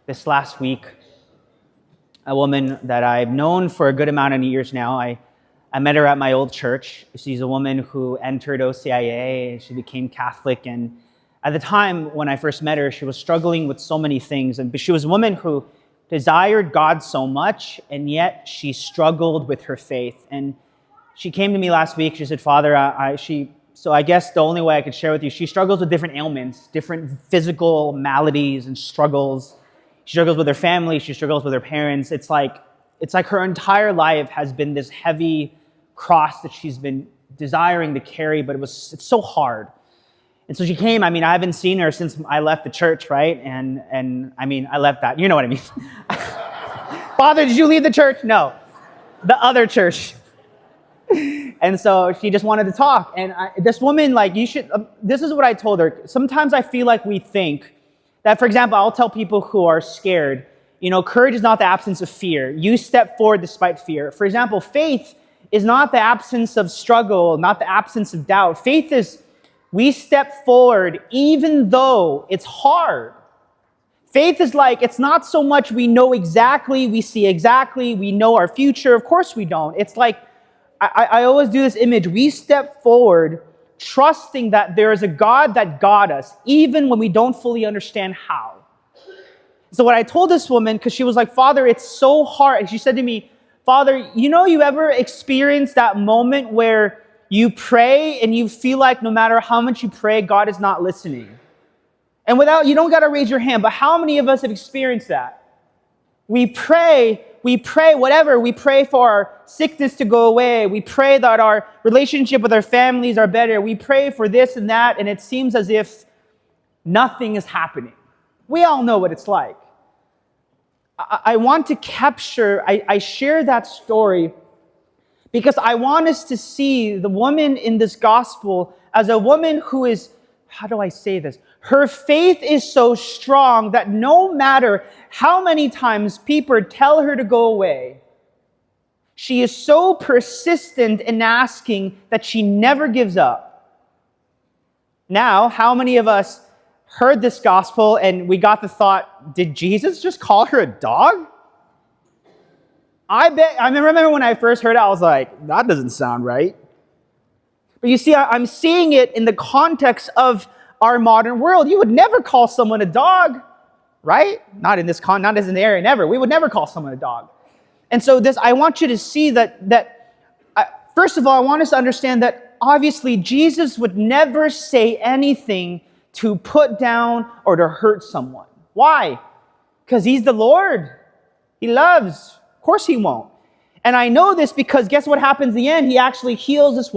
this last week, a woman that I've known for a good amount of years now. I met her at my old church. She's a woman who entered OCIA. She became Catholic. And at the time when I first met her, she was struggling with so many things. And she was a woman who desired God so much, and yet she struggled with her faith. And she came to me last week. She said, Father, so I guess the only way I could share with you, she struggles with different ailments, different physical maladies and struggles. She struggles with her family. She struggles with her parents. It's like her entire life has been this heavy cross that she's been desiring to carry, but it's so hard. And so she came. I haven't seen her since I left the church, right? And I left that. You know what I mean. Father, did you leave the church? No, the other church. And so she just wanted to talk. And this woman, this is what I told her. Sometimes I feel like we think that, for example, I'll tell people who are scared, courage is not the absence of fear. You step forward despite fear. For example, faith is not the absence of struggle, not the absence of doubt. Faith is we step forward even though it's hard. Faith is it's not so much we know exactly, we see exactly, we know our future. Of course we don't. It's like, I always do this image. We step forward trusting that there is a God that got us, even when we don't fully understand how. So what I told this woman, because she was like, Father, it's so hard. And she said to me, Father, you ever experienced that moment where you pray and you feel like no matter how much you pray, God is not listening? And you don't got to raise your hand, but how many of us have experienced that? We pray whatever. We pray for our sickness to go away. We pray that our relationship with our families are better. We pray for this and that, and it seems as if nothing is happening. We all know what it's like. I want to capture, I share that story because I want us to see the woman in this gospel as a woman who is, how do I say this? Her faith is so strong that no matter how many times people tell her to go away, she is so persistent in asking that she never gives up. Now, how many of us heard this gospel and we got the thought, did Jesus just call her a dog? I remember when I first heard it, I was like, that doesn't sound right. But you see, I'm seeing it in the context of our modern world. You would never call someone a dog, right? Not in the area, never. We would never call someone a dog. And so I want you to see that first of all, I want us to understand that obviously Jesus would never say anything to put down or to hurt someone. Why? Because he's the Lord. He loves. Of course he won't. And I know this because guess what happens in the end? He actually heals this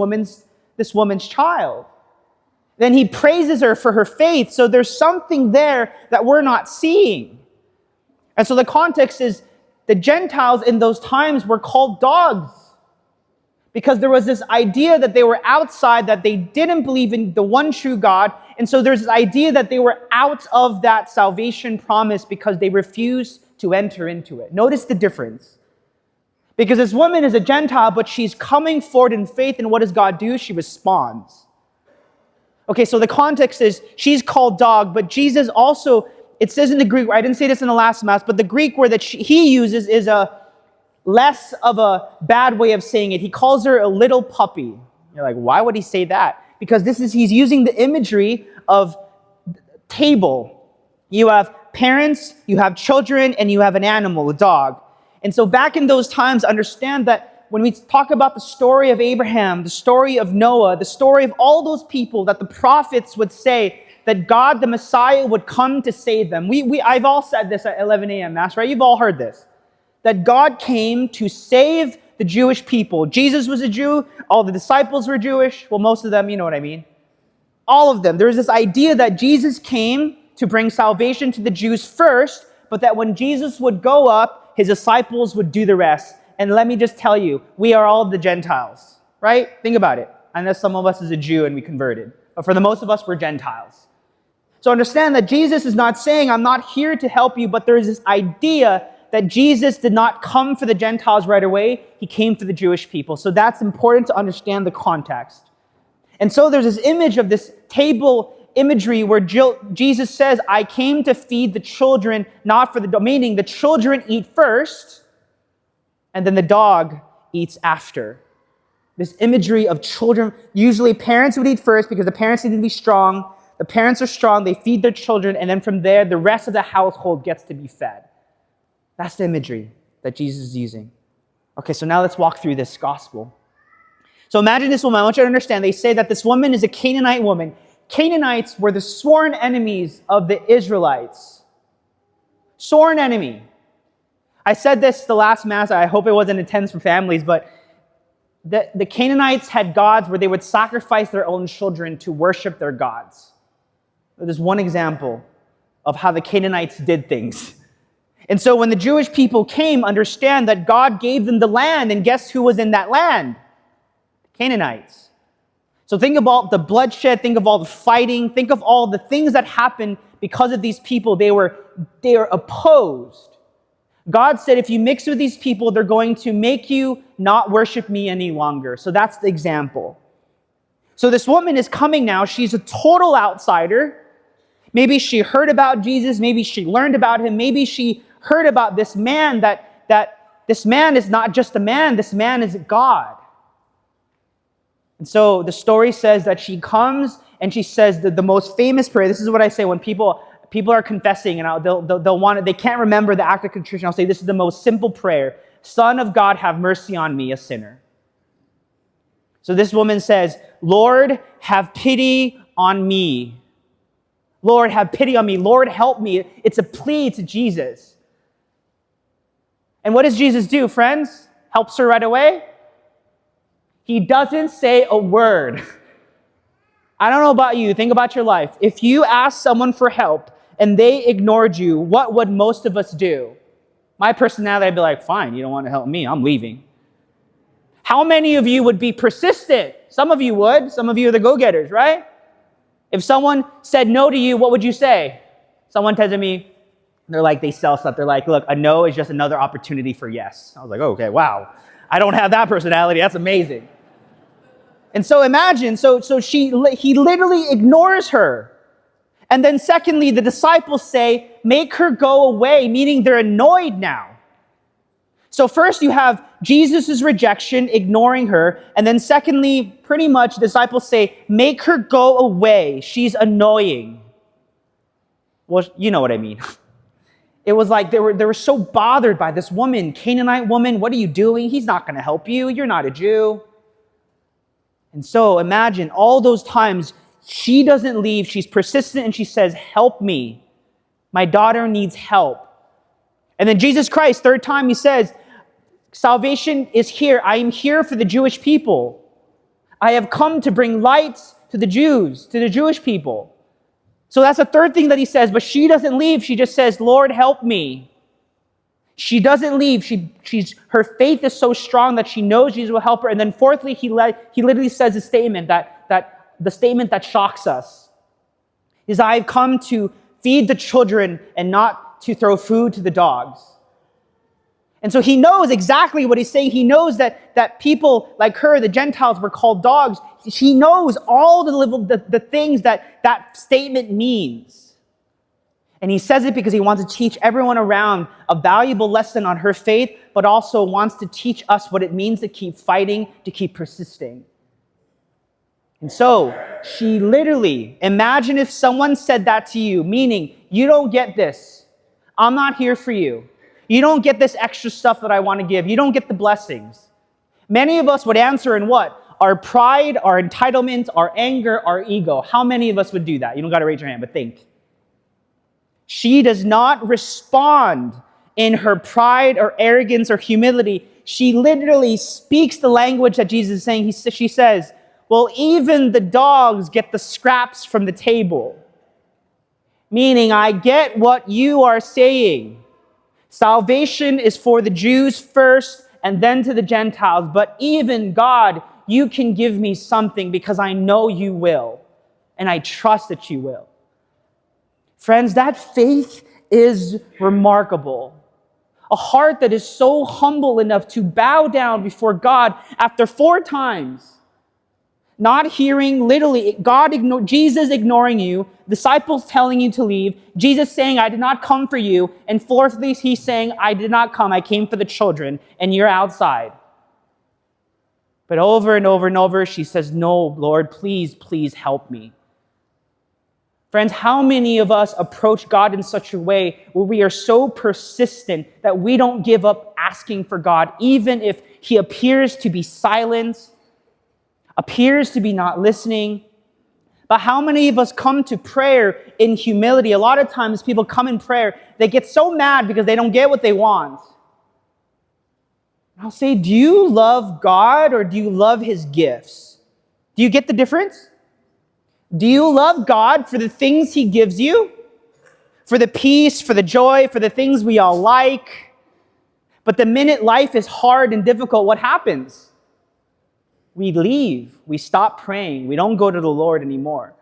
woman's child. Then he praises her for her faith. So there's something there that we're not seeing. And so the context is the Gentiles in those times were called dogs because there was this idea that they were outside, that they didn't believe in the one true God. And so there's this idea that they were out of that salvation promise because they refused to enter into it. Notice the difference. Because this woman is a Gentile, but she's coming forward in faith. And what does God do? She responds. Okay, so the context is she's called dog, but Jesus also, it says in the Greek, I didn't say this in the last Mass, but the Greek word that he uses is a less of a bad way of saying it. He calls her a little puppy. You're like, why would he say that? Because he's using the imagery of table. You have parents, you have children, and you have an animal, a dog. And so back in those times, understand that when we talk about the story of Abraham, the story of Noah, the story of all those people that the prophets would say that God, the Messiah, would come to save them. I've all said this at 11 a.m. Mass, right? You've all heard this. That God came to save the Jewish people. Jesus was a Jew. All the disciples were Jewish. Well, most of them, you know what I mean. All of them. There's this idea that Jesus came to bring salvation to the Jews first, but that when Jesus would go up, his disciples would do the rest. And let me just tell you, we are all the Gentiles, right? Think about it. Unless some of us is a Jew and we converted. But for the most of us, we're Gentiles. So understand that Jesus is not saying, I'm not here to help you, but there is this idea that Jesus did not come for the Gentiles right away. He came for the Jewish people. So that's important to understand the context. And so there's this image of this table imagery where Jesus says, I came to feed the children, not for the dog, meaning the children eat first, and then the dog eats after. This imagery of children, usually parents would eat first because the parents need to be strong. The parents are strong, they feed their children, and then from there, the rest of the household gets to be fed. That's the imagery that Jesus is using. Okay, so now let's walk through this gospel. So imagine this woman. I want you to understand. They say that this woman is a Canaanite woman. Canaanites were the sworn enemies of the Israelites. Sworn enemy. I said this the last Mass. I hope it wasn't intense for families, but the Canaanites had gods where they would sacrifice their own children to worship their gods. There's one example of how the Canaanites did things. And so when the Jewish people came, understand that God gave them the land, and guess who was in that land? Canaanites. So think about the bloodshed, think of all the fighting, think of all the things that happened because of these people. They were opposed. God said, if you mix with these people, they're going to make you not worship me any longer. So that's the example. So this woman is coming now. She's a total outsider. Maybe she heard about Jesus. Maybe she learned about him. Maybe she heard about this man, that this man is not just a man. This man is God. And so the story says that she comes and she says the most famous prayer. This is what I say when people are confessing and they'll want it. They can't remember the act of contrition. I'll say this is the most simple prayer. Son of God, have mercy on me, a sinner. So this woman says, Lord, have pity on me. Lord, have pity on me. Lord, help me. It's a plea to Jesus. And what does Jesus do, friends? Helps her right away? He doesn't say a word. I don't know about you. Think about your life. If you asked someone for help and they ignored you, what would most of us do? My personality, I'd be like, fine, you don't want to help me, I'm leaving. How many of you would be persistent? Some of you would. Some of you are the go-getters, right? If someone said no to you, what would you say? Someone said to me, they sell stuff. They're like, look, a no is just another opportunity for yes. I was like, okay, wow. I don't have that personality. That's amazing. And so imagine, he literally ignores her. And then secondly, the disciples say, make her go away, meaning they're annoyed now. So first you have Jesus' rejection, ignoring her. And then secondly, pretty much disciples say, make her go away. She's annoying. Well, you know what I mean. It was like they were so bothered by this woman, Canaanite woman. What are you doing? He's not going to help you. You're not a Jew. And so imagine all those times she doesn't leave. She's persistent and she says, help me. My daughter needs help. And then Jesus Christ, third time, he says, salvation is here. I am here for the Jewish people. I have come to bring light to the Jews, to the Jewish people. So that's the third thing that he says, but she doesn't leave. She just says, Lord, help me. She doesn't leave. Her faith is so strong that she knows Jesus will help her. And then fourthly, he literally says a statement that the statement that shocks us is, I've come to feed the children and not to throw food to the dogs. And so he knows exactly what he's saying. He knows that people like her, the Gentiles, were called dogs. He knows all the things that statement means. And he says it because he wants to teach everyone around a valuable lesson on her faith, but also wants to teach us what it means to keep fighting, to keep persisting. And so she literally, imagine if someone said that to you, meaning, you don't get this. I'm not here for you. You don't get this extra stuff that I want to give. You don't get the blessings. Many of us would answer in what? Our pride, our entitlement, our anger, our ego. How many of us would do that? You don't got to raise your hand, but think. She does not respond in her pride or arrogance or humility. She literally speaks the language that Jesus is saying. She says, well, even the dogs get the scraps from the table. Meaning, I get what you are saying. Salvation is for the Jews first and then to the Gentiles. But even God, you can give me something because I know you will. And I trust that you will. Friends, that faith is remarkable. A heart that is so humble enough to bow down before God after 4 times. not hearing, literally, Jesus ignoring you, disciples telling you to leave, Jesus saying, I did not come for you, and fourthly, he's saying, I did not come, I came for the children, and you're outside. But over and over and over, she says, no, Lord, please, please help me. Friends, how many of us approach God in such a way where we are so persistent that we don't give up asking for God, even if he appears to be silent, appears to be not listening? But how many of us come to prayer in humility? A lot of times people come in prayer, they get so mad because they don't get what they want. I'll say, do you love God or do you love his gifts? Do you get the difference? Do you love God for the things he gives you? For the peace, for the joy, for the things we all like? But the minute life is hard and difficult, what happens? We leave. We stop praying. We don't go to the Lord anymore.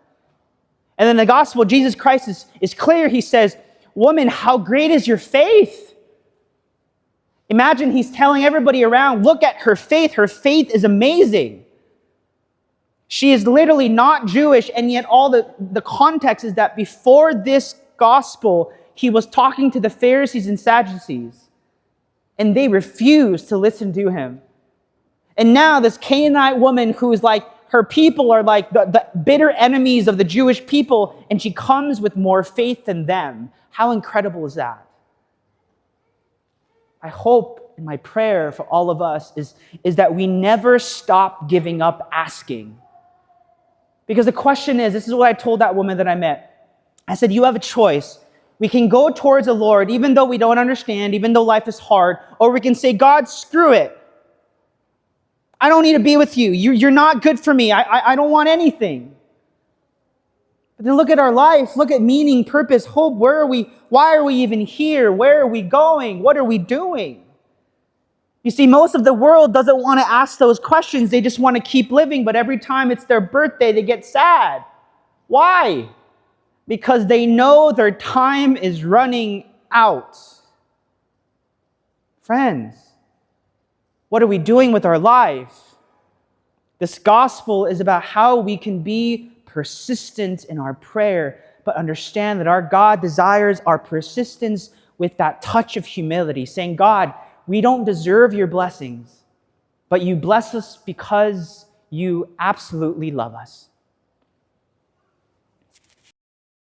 And then the gospel, Jesus Christ is clear. He says, woman, how great is your faith? Imagine he's telling everybody around, look at her faith. Her faith is amazing. She is literally not Jewish, and yet all the context is that before this gospel, he was talking to the Pharisees and Sadducees, and they refused to listen to him. And now this Canaanite woman who is like, her people are like the bitter enemies of the Jewish people, and she comes with more faith than them. How incredible is that? I hope in my prayer for all of us is that we never stop giving up asking. Because the question is, this is what I told that woman that I met. I said, you have a choice. We can go towards the Lord, even though we don't understand, even though life is hard, or we can say, God, screw it. I don't need to be with you. You're not good for me. I don't want anything. But then look at our life. Look at meaning, purpose, hope. Where are we? Why are we even here? Where are we going? What are we doing? You see, most of the world doesn't want to ask those questions. They just want to keep living. But every time it's their birthday, they get sad. Why? Because they know their time is running out. Friends, what are we doing with our life? This gospel is about how we can be persistent in our prayer, but understand that our God desires our persistence with that touch of humility, saying, God, we don't deserve your blessings, but you bless us because you absolutely love us.